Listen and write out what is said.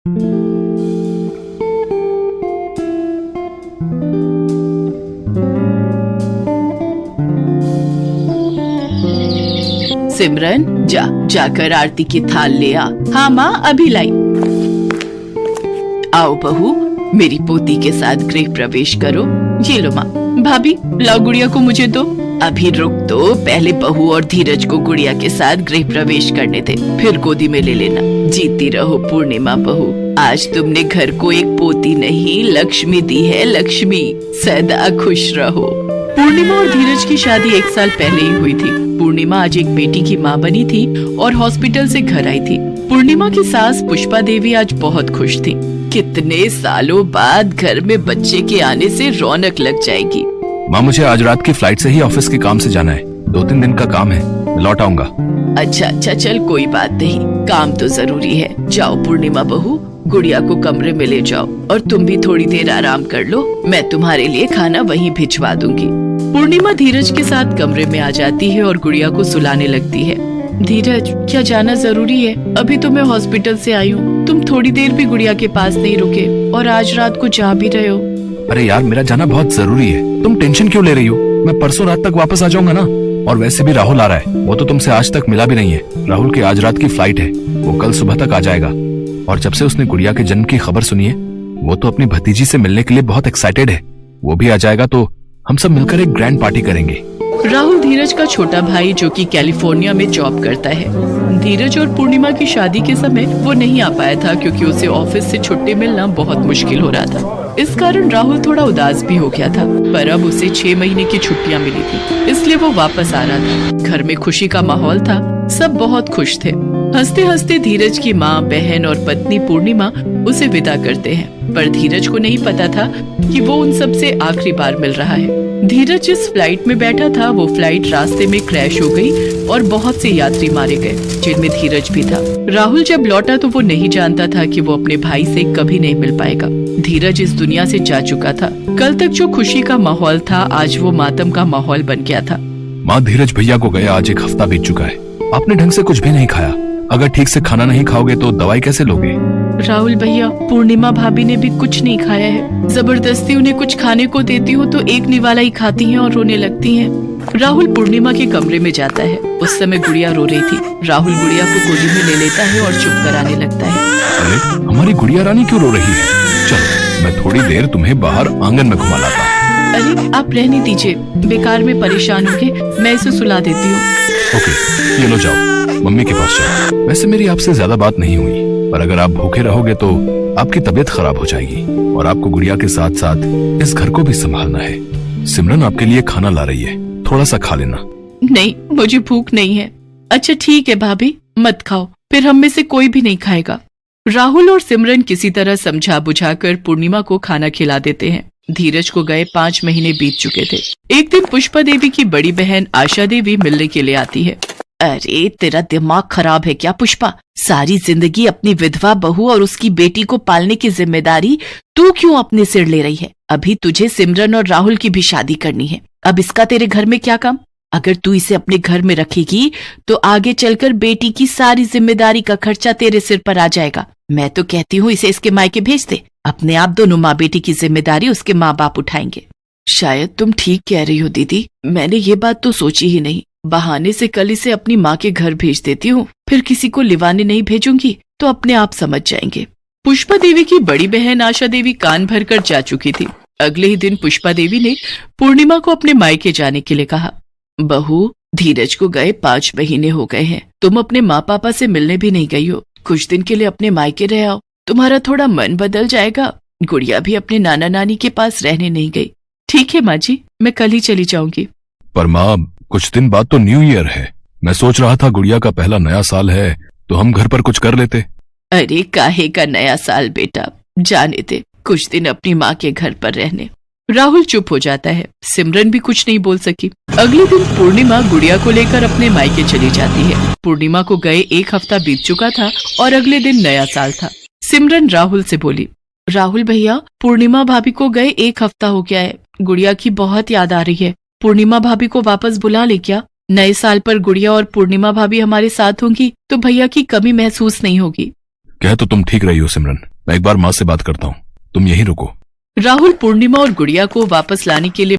सिमरन जाकर आरती की थाल ले आ। हाँ माँ, अभी लाई। आओ बहू, मेरी पोती के साथ गृह प्रवेश करो। ये लो माँ। भाभी, लाओ गुड़िया को मुझे दो। अभी रुक तो, पहले बहू और धीरज को गुड़िया के साथ गृह प्रवेश करने दे, फिर गोदी में ले लेना। जीती रहो पूर्णिमा बहू, आज तुमने घर को एक पोती नहीं लक्ष्मी दी है। लक्ष्मी, सदा खुश रहो। पूर्णिमा और धीरज की शादी 1 साल पहले ही हुई थी। पूर्णिमा आज एक बेटी की माँ बनी थी और हॉस्पिटल से घर आई थी। पूर्णिमा की सास पुष्पा देवी आज बहुत खुश थी। कितने सालों बाद घर में बच्चे के आने से रौनक लग जाएगी। माँ, मुझे आज रात की फ्लाइट से ही ऑफिस के काम से जाना है। 2-3 दिन का काम है, मैं लौट आऊंगा। अच्छा, चल कोई बात नहीं, काम तो जरूरी है। जाओ पूर्णिमा बहू, गुड़िया को कमरे में ले जाओ और तुम भी थोड़ी देर आराम कर लो। मैं तुम्हारे लिए खाना वहीं भिजवा दूंगी। पूर्णिमा धीरज के साथ कमरे में आ जाती है और गुड़िया को सुलाने लगती है। धीरज, क्या जाना जरूरी है? अभी तो मैं हॉस्पिटल से आई हूँ। तुम थोड़ी देर भी गुड़िया के पास नहीं रुके और आज रात को जा भी रहे हो। अरे यार, मेरा जाना बहुत जरूरी है। तुम टेंशन क्यों ले रही हो? मैं परसों रात तक वापस आ जाऊंगा ना। और वैसे भी राहुल आ रहा है, वो तो तुमसे आज तक मिला भी नहीं है। राहुल की आज रात की फ्लाइट है, वो कल सुबह तक आ जाएगा। और जब से उसने गुड़िया के जन्म की खबर सुनी है, वो तो अपनी भतीजी से मिलने के लिए बहुत एक्साइटेड है। वो भी आ जाएगा तो हम सब मिलकर एक ग्रैंड पार्टी करेंगे। राहुल धीरज का छोटा भाई जो कि कैलिफोर्निया में जॉब करता है। धीरज और पूर्णिमा की शादी के समय वो नहीं आ पाया था क्योंकि उसे ऑफिस से छुट्टी मिलना बहुत मुश्किल हो रहा था। इस कारण राहुल थोड़ा उदास भी हो गया था, पर अब उसे 6 महीने की छुट्टियां मिली थी, इसलिए वो वापस आ रहा था। घर में खुशी का माहौल था, सब बहुत खुश थे। हंसते हंसते धीरज की माँ, बहन और पत्नी पूर्णिमा उसे विदा करते हैं, पर धीरज को नहीं पता था कि वो उन सब से आखिरी बार मिल रहा है। धीरज जिस फ्लाइट में बैठा था वो फ्लाइट रास्ते में क्रैश हो गई और बहुत से यात्री मारे गए, जिनमें धीरज भी था। राहुल जब लौटा तो वो नहीं जानता था कि वो अपने भाई से कभी नहीं मिल पाएगा। धीरज इस दुनिया से जा चुका था। कल तक जो खुशी का माहौल था, आज वो मातम का माहौल बन गया था। माँ, धीरज भैया को गए आज 1 हफ्ता बीत चुका है। आपने ढंग से कुछ भी नहीं खाया। अगर ठीक से खाना नहीं खाओगे तो दवाई कैसे लोगे? राहुल भैया, पूर्णिमा भाभी ने भी कुछ नहीं खाया है। जबरदस्ती उन्हें कुछ खाने को देती हूँ तो एक निवाला ही खाती हैं और रोने लगती हैं। राहुल पूर्णिमा के कमरे में जाता है। उस समय गुड़िया रो रही थी। राहुल गुड़िया को गोदी में ले लेता है और चुप कराने लगता है। अरे, हमारी गुड़िया रानी क्यों रो रही है? चलो, मैं थोड़ी देर तुम्हें बाहर आंगन में घुमा लाता हूँ। अरे, आप रहने दीजिए, बेकार में परेशान होंगे, मैं इसे सुला देती हूँ। ओके, ये लो, जाओ मम्मी के पास जाओ। वैसे मेरी आपसे ज्यादा बात नहीं हुई, पर अगर आप भूखे रहोगे तो आपकी तबीयत खराब हो जाएगी और आपको गुड़िया के साथ साथ इस घर को भी संभालना है। सिमरन आपके लिए खाना ला रही है, थोड़ा सा खा लेना। नहीं, मुझे भूख नहीं है। अच्छा ठीक है भाभी, मत खाओ, फिर हम में से कोई भी नहीं खाएगा। राहुल और सिमरन किसी तरह समझा बुझाकर पूर्णिमा को खाना खिला देते हैं। धीरज को गए 5 महीने बीत चुके थे। एक दिन पुष्पा देवी की बड़ी बहन आशा देवी मिलने के लिए आती है। अरे, तेरा दिमाग खराब है क्या पुष्पा? सारी जिंदगी अपनी विधवा बहू और उसकी बेटी को पालने की जिम्मेदारी तू क्यों अपने सिर ले रही है? अभी तुझे सिमरन और राहुल की भी शादी करनी है। अब इसका तेरे घर में क्या काम? अगर तू इसे अपने घर में रखेगी तो आगे चलकर बेटी की सारी जिम्मेदारी का खर्चा तेरे सिर पर आ जाएगा। मैं तो कहती हूँ इसे इसके मायके भेज दे। अपने आप दोनों माँ बेटी की जिम्मेदारी उसके माँ बाप उठाएंगे। शायद तुम ठीक कह रही हो दीदी, मैंने ये बात तो सोची ही नहीं। बहाने से कल इसे अपनी माँ के घर भेज देती हूँ, फिर किसी को लिवाने नहीं भेजूंगी तो अपने आप समझ जाएंगे। पुष्पा देवी की बड़ी बहन आशा देवी कान भरकर जा चुकी थी। अगले ही दिन पुष्पा देवी ने पूर्णिमा को अपने मायके जाने के लिए कहा। बहू, धीरज को गए 5 महीने हो गए हैं। तुम अपने माँ पापा से मिलने भी नहीं गई हो। कुछ दिन के लिए अपने मायके रह आओ, तुम्हारा थोड़ा मन बदल जाएगा। गुड़िया भी अपने नाना नानी के पास रहने नहीं गई। ठीक है माँ जी, मैं कल ही चली जाऊंगी। पर माँ, कुछ दिन बाद तो न्यू ईयर है। मैं सोच रहा था गुड़िया का पहला नया साल है तो हम घर पर कुछ कर लेते। अरे, काहे का नया साल बेटा, जाने दे, कुछ दिन अपनी माँ के घर पर रहने। राहुल चुप हो जाता है। सिमरन भी कुछ नहीं बोल सकी। अगले दिन पूर्णिमा गुड़िया को लेकर अपने मायके चली जाती है। पूर्णिमा को गए 1 हफ्ता बीत चुका था और अगले दिन नया साल था। सिमरन राहुल से बोली, राहुल भैया, पूर्णिमा भाभी को गए 1 हफ्ता हो गया है। गुड़िया की बहुत याद आ रही है। पूर्णिमा भाभी को वापस बुला ले क्या? नए साल पर गुड़िया और पूर्णिमा भाभी हमारे साथ होंगी तो भैया की कमी महसूस नहीं होगी। कह तो तुम ठीक रही हो सिमरन, मैं एक बार माँ से बात करता हूँ, तुम यहीं रुको। राहुल पूर्णिमा और गुड़िया को वापस लाने के लिए